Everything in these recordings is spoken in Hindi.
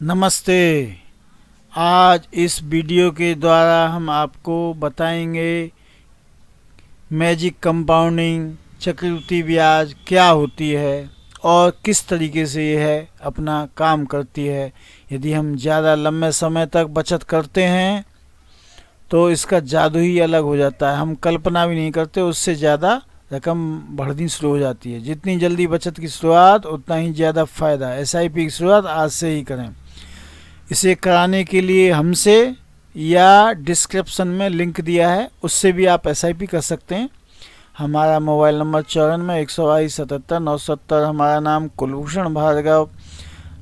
नमस्ते। आज इस वीडियो के द्वारा हम आपको बताएंगे मैजिक कंपाउंडिंग चक्रवृद्धि ब्याज क्या होती है और किस तरीके से यह अपना काम करती है। यदि हम ज़्यादा लंबे समय तक बचत करते हैं तो इसका जादू ही अलग हो जाता है। हम कल्पना भी नहीं करते, उससे ज़्यादा रकम बढ़नी शुरू हो जाती है। जितनी जल्दी बचत की शुरुआत उतना ही ज़्यादा फ़ायदा। एसआईपी की शुरुआत आज से ही करें। इसे कराने के लिए हमसे या डिस्क्रिप्शन में लिंक दिया है, उससे भी आप एसआईपी कर सकते हैं। हमारा मोबाइल नंबर 94 122 77 970। हमारा नाम कुलभूषण भार्गव।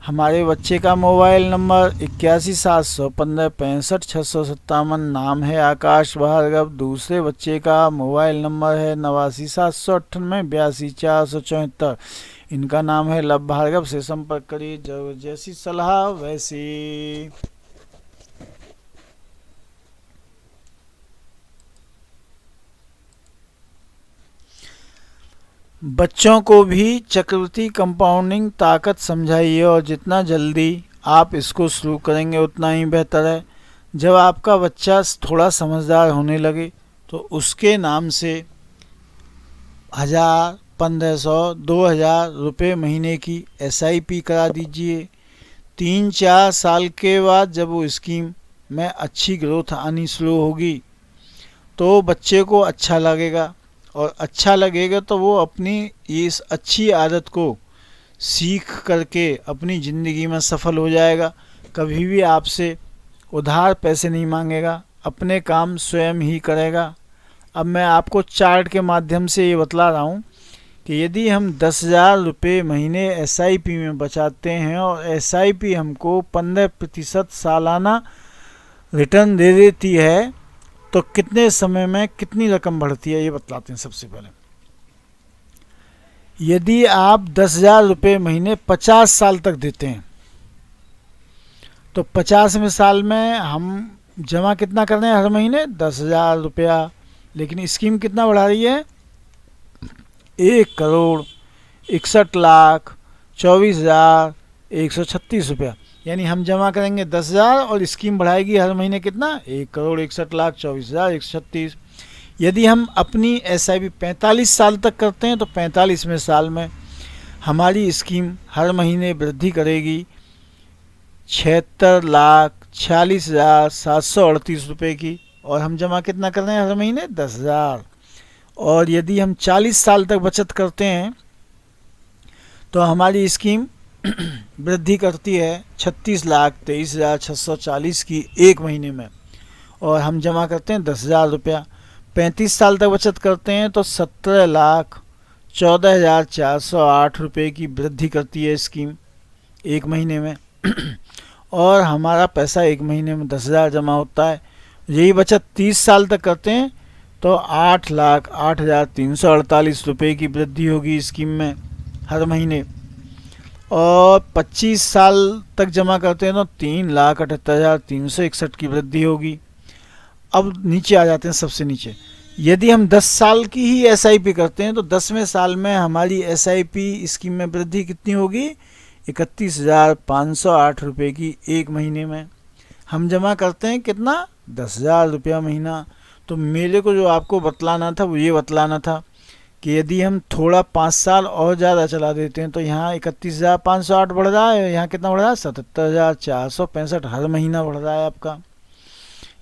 हमारे बच्चे का मोबाइल नंबर 81 715 65 657। नाम है आकाश भार्गव। दूसरे बच्चे का मोबाइल नंबर है 89 798 82 474। इनका नाम है लव भार्गव। से संपर्क करिए। जैसी सलाह वैसी। बच्चों को भी चक्रवृद्धि कंपाउंडिंग ताकत समझाइए और जितना जल्दी आप इसको शुरू करेंगे उतना ही बेहतर है। जब आपका बच्चा थोड़ा समझदार होने लगे तो उसके नाम से 1000 1500 2000 रुपये महीने की एसआईपी करा दीजिए। 3-4 साल के बाद जब वो स्कीम में अच्छी ग्रोथ आनी शुरू होगी तो बच्चे को अच्छा लगेगा, और अच्छा लगेगा तो वो अपनी इस अच्छी आदत को सीख करके अपनी ज़िंदगी में सफल हो जाएगा। कभी भी आपसे उधार पैसे नहीं मांगेगा, अपने काम स्वयं ही करेगा। अब मैं आपको चार्ट के माध्यम से ये बतला रहा हूँ कि यदि हम 10,000 रुपये महीने एसआईपी में बचाते हैं और एसआईपी हमको 15% सालाना रिटर्न दे देती है तो कितने समय में कितनी रकम बढ़ती है ये बतलाते हैं। सबसे पहले यदि आप 10,000 रुपये महीने 50 साल तक देते हैं तो 50वें साल में हम जमा कितना कर रहे हैं हर महीने 10,000 रुपया। लेकिन स्कीम कितना बढ़ा रही है 1,61,24,136 रुपया। यानी हम जमा करेंगे 10,000 और स्कीम बढ़ाएगी हर महीने कितना 1,61,24,136। यदि हम अपनी एसआईपी 45 साल तक करते हैं तो 45वें साल में हमारी स्कीम हर महीने वृद्धि करेगी 76,46,738 रुपये की, और हम जमा कितना कर रहे हैं हर महीने 10,000। और यदि हम 40 साल तक बचत करते हैं तो हमारी स्कीम वृद्धि करती है 36,23,640 की एक महीने में, और हम जमा करते हैं 10,000 रुपया। 35 साल तक बचत करते हैं तो 17,14,408 रुपये की वृद्धि करती है स्कीम एक महीने में और हमारा पैसा एक महीने में 10,000 जमा होता है। यही बचत 30 साल तक करते हैं तो 8,08,348 रुपये की वृद्धि होगी स्कीम में हर महीने, और 25 साल तक जमा करते हैं तो 3,78,361 की वृद्धि होगी। अब नीचे आ जाते हैं, सबसे नीचे यदि हम 10 साल की ही एसआईपी करते हैं तो 10वें साल में हमारी एसआईपी स्कीम में वृद्धि कितनी होगी 31,508 रुपये की एक महीने में। हम जमा करते हैं कितना 10,000 रुपया महीना। तो मेरे को जो आपको बतलाना था वो ये बतलाना था कि यदि हम थोड़ा 5 साल और ज़्यादा चला देते हैं तो यहाँ 31,508 बढ़ रहा है, यहाँ कितना बढ़ रहा है 77,465 हर महीना बढ़ रहा है आपका।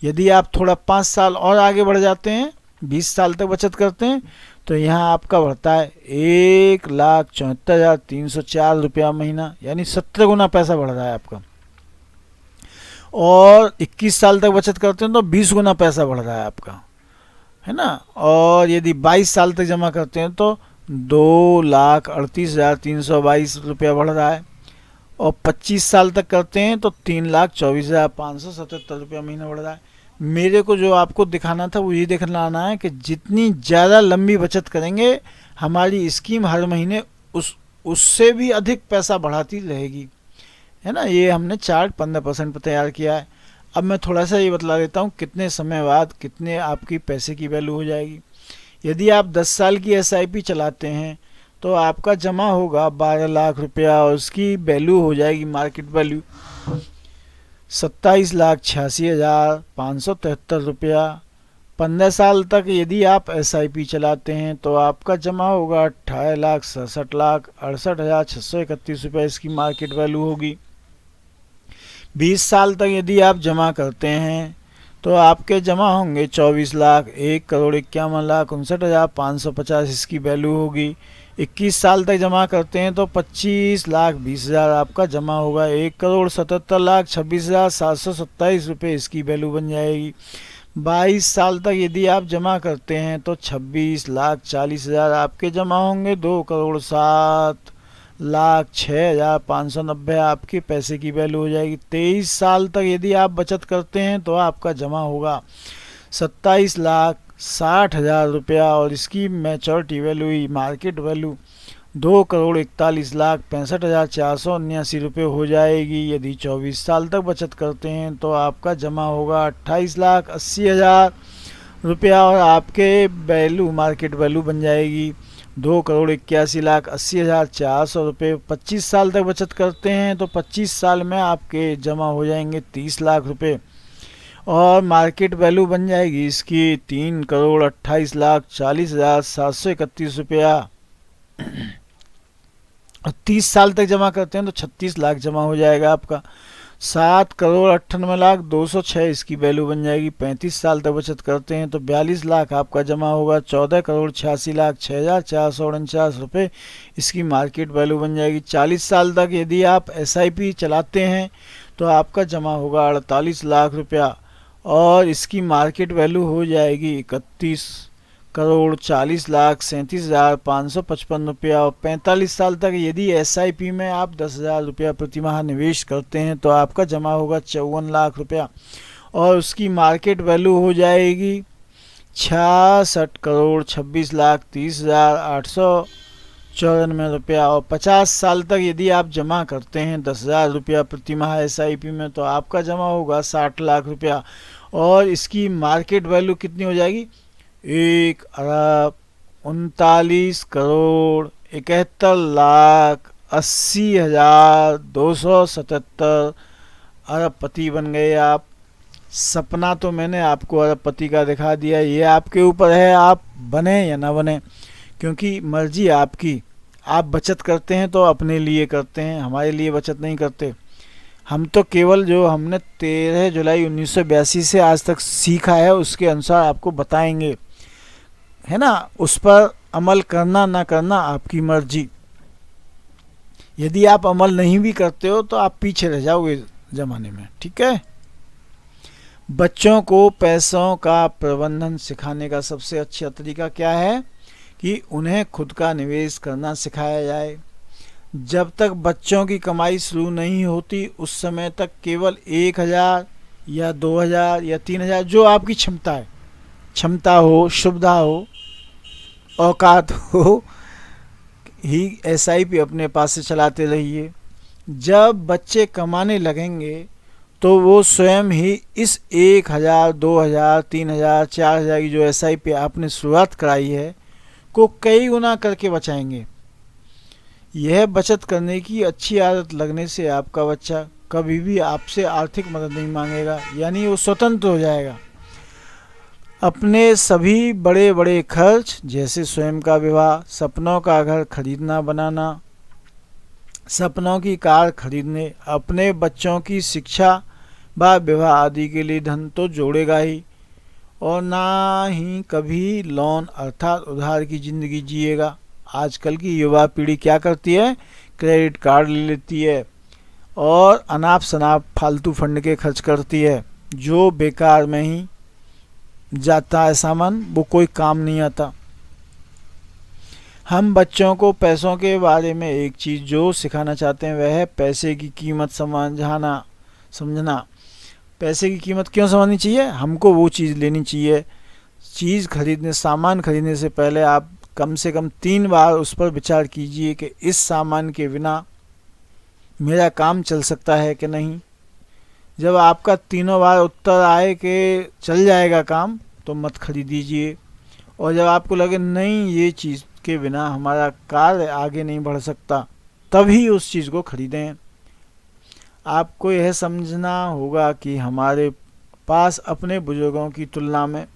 यदि आप थोड़ा 5 साल और आगे बढ़ जाते हैं 20 साल तक बचत करते हैं तो यहाँ आपका बढ़ता है 1,74,304 रुपया महीना, यानी 17 गुना पैसा बढ़ रहा है आपका। और 21 साल तक बचत करते हैं तो 20 गुना पैसा बढ़ रहा है आपका, है ना। और यदि 22 साल तक जमा करते हैं तो 2,38,322 रुपया बढ़ रहा है, और 25 साल तक करते हैं तो 3,24,577 रुपया महीना बढ़ रहा है। मेरे को जो आपको दिखाना था वो ये दिखाना है कि जितनी ज़्यादा लंबी बचत करेंगे हमारी स्कीम हर महीने उससे भी अधिक पैसा बढ़ाती रहेगी, है ना। ये हमने चार्ट 15% पर तैयार किया है। अब मैं थोड़ा सा ये बतला देता हूँ कितने समय बाद कितने आपकी पैसे की वैल्यू हो जाएगी। यदि आप 10 साल की एसआईपी चलाते हैं तो आपका जमा होगा 12 लाख रुपया और उसकी वैल्यू हो जाएगी मार्केट वैल्यू 27,86,573 रुपया। 15 साल तक यदि आप SIP चलाते हैं तो आपका जमा होगा 18,67,68,631 रुपये इसकी मार्केट वैल्यू होगी। 20 साल तक यदि आप जमा करते हैं तो आपके जमा होंगे 24,01,51,59,550 इसकी वैल्यू होगी। 21 साल तक जमा करते हैं तो 25,20,000 आपका जमा होगा। 1,77,26,727 रुपये इसकी वैल्यू बन जाएगी। 22 साल तक यदि आप जमा करते हैं तो 26,40,000 आपके जमा होंगे। 2,07,06,590 आपके पैसे की वैल्यू हो जाएगी। 23 साल तक यदि आप बचत करते हैं तो आपका जमा होगा 27,60,000 रुपया और इसकी मैच्योरिटी वैल्यू ही मार्केट वैल्यू 2,41,65,479 रुपये हो जाएगी। यदि 24 साल तक बचत करते हैं तो आपका जमा होगा 28,80,000 रुपया और आपके वैल्यू मार्केट वैल्यू बन जाएगी 2,81,80,400 रुपये। 25 साल तक बचत करते हैं तो 25 साल में आपके जमा हो जाएंगे 30 लाख रुपये और मार्केट वैल्यू बन जाएगी इसकी 3,28,40,731 रुपया। और 30 साल तक जमा करते हैं तो 36 लाख जमा हो जाएगा आपका। 7,98,0206 इसकी वैल्यू बन जाएगी। 35 साल तक बचत करते हैं तो 42 लाख आपका जमा होगा। 14,86,06,449 रुपये इसकी मार्केट वैल्यू बन जाएगी। 40 साल तक यदि आप SIP चलाते हैं तो आपका जमा होगा 48 लाख रुपया और इसकी मार्केट वैल्यू हो जाएगी 31,40,37,555 रुपया। और 45 साल तक यदि SIP में आप 10,000 रुपया प्रति माह निवेश करते हैं तो आपका जमा होगा 54 लाख रुपया और उसकी मार्केट वैल्यू हो जाएगी 66,26,30,894 रुपया। और 50 साल तक यदि आप जमा करते हैं 10,000 रुपया प्रति माह SIP में तो आपका जमा होगा 60 लाख रुपया और इसकी मार्केट वैल्यू कितनी हो जाएगी 1,39,71,80,277 अरबपति बन गए आप। सपना तो मैंने आपको अरबपति का दिखा दिया, ये आपके ऊपर है आप बने या ना बने, क्योंकि मर्जी आपकी। आप बचत करते हैं तो अपने लिए करते हैं, हमारे लिए बचत नहीं करते। हम तो केवल जो हमने 13 जुलाई 1982 से आज तक सीखा है उसके अनुसार आपको बताएंगे, है ना। उस पर अमल करना ना करना आपकी मर्जी। यदि आप अमल नहीं भी करते हो तो आप पीछे रह जाओगे ज़माने में, ठीक है। बच्चों को पैसों का प्रबंधन सिखाने का सबसे अच्छा तरीका क्या है कि उन्हें खुद का निवेश करना सिखाया जाए। जब तक बच्चों की कमाई शुरू नहीं होती उस समय तक केवल 1,000 या 2,000 या 3,000 जो आपकी क्षमता हो, सुविधा हो, औकात हो ही SIP अपने पास से चलाते रहिए। जब बच्चे कमाने लगेंगे तो वो स्वयं ही इस 1,000, 2,000, 3,000, 4,000 की जो SIP आपने शुरुआत कराई है को कई गुना करके बचाएंगे। यह बचत करने की अच्छी आदत लगने से आपका बच्चा कभी भी आपसे आर्थिक मदद नहीं मांगेगा, यानी वो स्वतंत्र हो जाएगा। अपने सभी बड़े बड़े खर्च जैसे स्वयं का विवाह, सपनों का घर खरीदना बनाना, सपनों की कार खरीदने, अपने बच्चों की शिक्षा व विवाह आदि के लिए धन तो जोड़ेगा ही और ना ही कभी लोन अर्थात उधार की ज़िंदगी जिएगा। आजकल की युवा पीढ़ी क्या करती है, क्रेडिट कार्ड ले लेती है और अनाप शनाप फालतू फंड के खर्च करती है जो बेकार में ही जाता है सामान, वो कोई काम नहीं आता। हम बच्चों को पैसों के बारे में एक चीज़ जो सिखाना चाहते हैं वह है पैसे की कीमत समझना। पैसे की कीमत क्यों समझनी चाहिए, हमको वो चीज़ लेनी चाहिए। सामान खरीदने से पहले आप कम से कम 3 बार उस पर विचार कीजिए कि इस सामान के बिना मेरा काम चल सकता है कि नहीं। जब आपका तीनों बार उत्तर आए कि चल जाएगा काम तो मत खरीदीजिए, और जब आपको लगे नहीं ये चीज़ उसके बिना हमारा कार्य आगे नहीं बढ़ सकता, तभी उस चीज़ को खरीदें। आपको यह समझना होगा कि हमारे पास अपने बुजुर्गों की तुलना में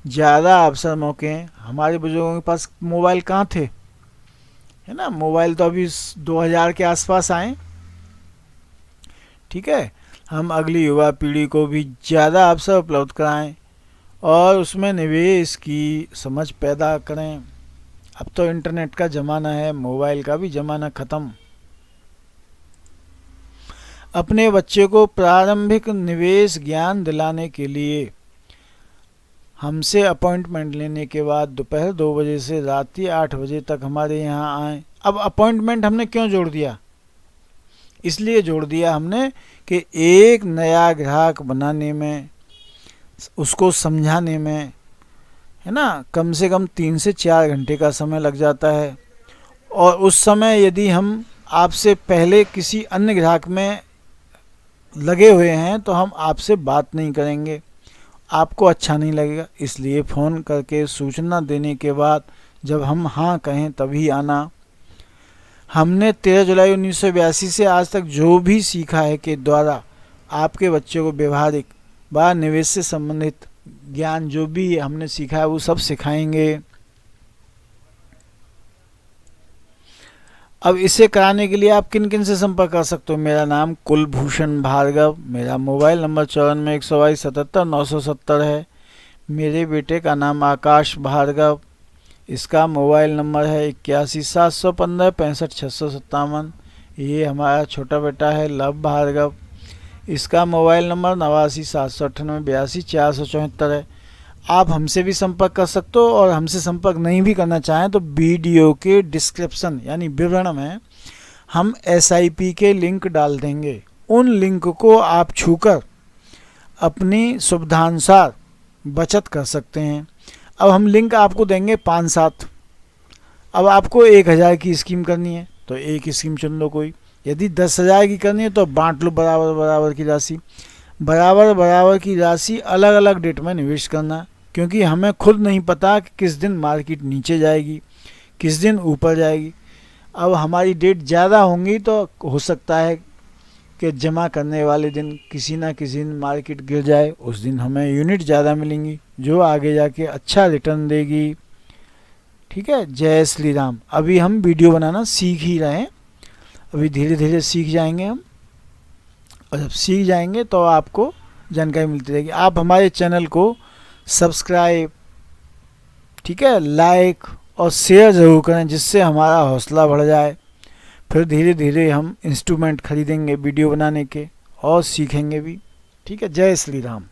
ज़्यादा अवसर मौके हैं। हमारे बुजुर्गों के पास मोबाइल कहाँ थे, है ना। मोबाइल तो अभी 2000 के आसपास आए। ठीक है, हम अगली युवा पीढ़ी को भी ज़्यादा अवसर उपलब्ध कराएं और उसमें निवेश की समझ पैदा करें। अब तो इंटरनेट का ज़माना है, मोबाइल का भी ज़माना ख़त्म। अपने बच्चे को प्रारंभिक निवेश ज्ञान दिलाने के लिए हमसे अपॉइंटमेंट लेने के बाद दोपहर 2 बजे से रात 8 बजे तक हमारे यहाँ आएँ। अब अपॉइंटमेंट हमने क्यों जोड़ दिया? इसलिए जोड़ दिया हमने कि एक नया ग्राहक बनाने में, उसको समझाने में, है ना, कम से कम 3 से 4 घंटे का समय लग जाता है। और उस समय यदि हम आपसे पहले किसी अन्य ग्राहक में लगे हुए हैं तो हम आपसे बात नहीं करेंगे, आपको अच्छा नहीं लगेगा। इसलिए फ़ोन करके सूचना देने के बाद जब हम हाँ कहें तभी आना। हमने 13 जुलाई 1982 से आज तक जो भी सीखा है के द्वारा आपके बच्चे को व्यवहारिक व निवेश से संबंधित ज्ञान जो भी हमने सीखा है वो सब सिखाएंगे। अब इसे कराने के लिए आप किन किन से संपर्क कर सकते हो? मेरा नाम कुलभूषण भार्गव, मेरा मोबाइल नंबर 94 122 77 970 है। मेरे बेटे का नाम आकाश भार्गव, इसका मोबाइल नंबर है 81 715 65 657। ये हमारा छोटा बेटा है लव भार्गव, इसका मोबाइल नंबर 89 798 82 474 है। आप हमसे भी संपर्क कर सकते हो और हमसे संपर्क नहीं भी करना चाहें तो वीडियो के डिस्क्रिप्शन यानी विवरण में हम SIP के लिंक डाल देंगे। उन लिंक को आप छूकर अपनी सुविधानुसार बचत कर सकते हैं। अब हम लिंक आपको देंगे 5-7। अब आपको 1000 की स्कीम करनी है तो एक स्कीम चुन लो कोई, यदि 10,000 की करनी है तो बांट लो बराबर बराबर की राशि। बराबर बराबर की राशि अलग अलग डेट में निवेश करना, क्योंकि हमें खुद नहीं पता कि किस दिन मार्केट नीचे जाएगी, किस दिन ऊपर जाएगी। अब हमारी डेट ज़्यादा होंगी तो हो सकता है कि जमा करने वाले दिन किसी ना किसी दिन मार्केट गिर जाए, उस दिन हमें यूनिट ज़्यादा मिलेंगी जो आगे जाके अच्छा रिटर्न देगी। ठीक है, जय श्री राम। अभी हम वीडियो बनाना सीख ही रहे हैं, अभी धीरे धीरे सीख जाएंगे हम, और जब सीख जाएंगे तो आपको जानकारी मिलती रहेगी। आप हमारे चैनल को सब्सक्राइब, ठीक है, लाइक और शेयर ज़रूर करें जिससे हमारा हौसला बढ़ जाए। फिर धीरे धीरे हम इंस्ट्रूमेंट खरीदेंगे वीडियो बनाने के और सीखेंगे भी। ठीक है, जय श्री राम।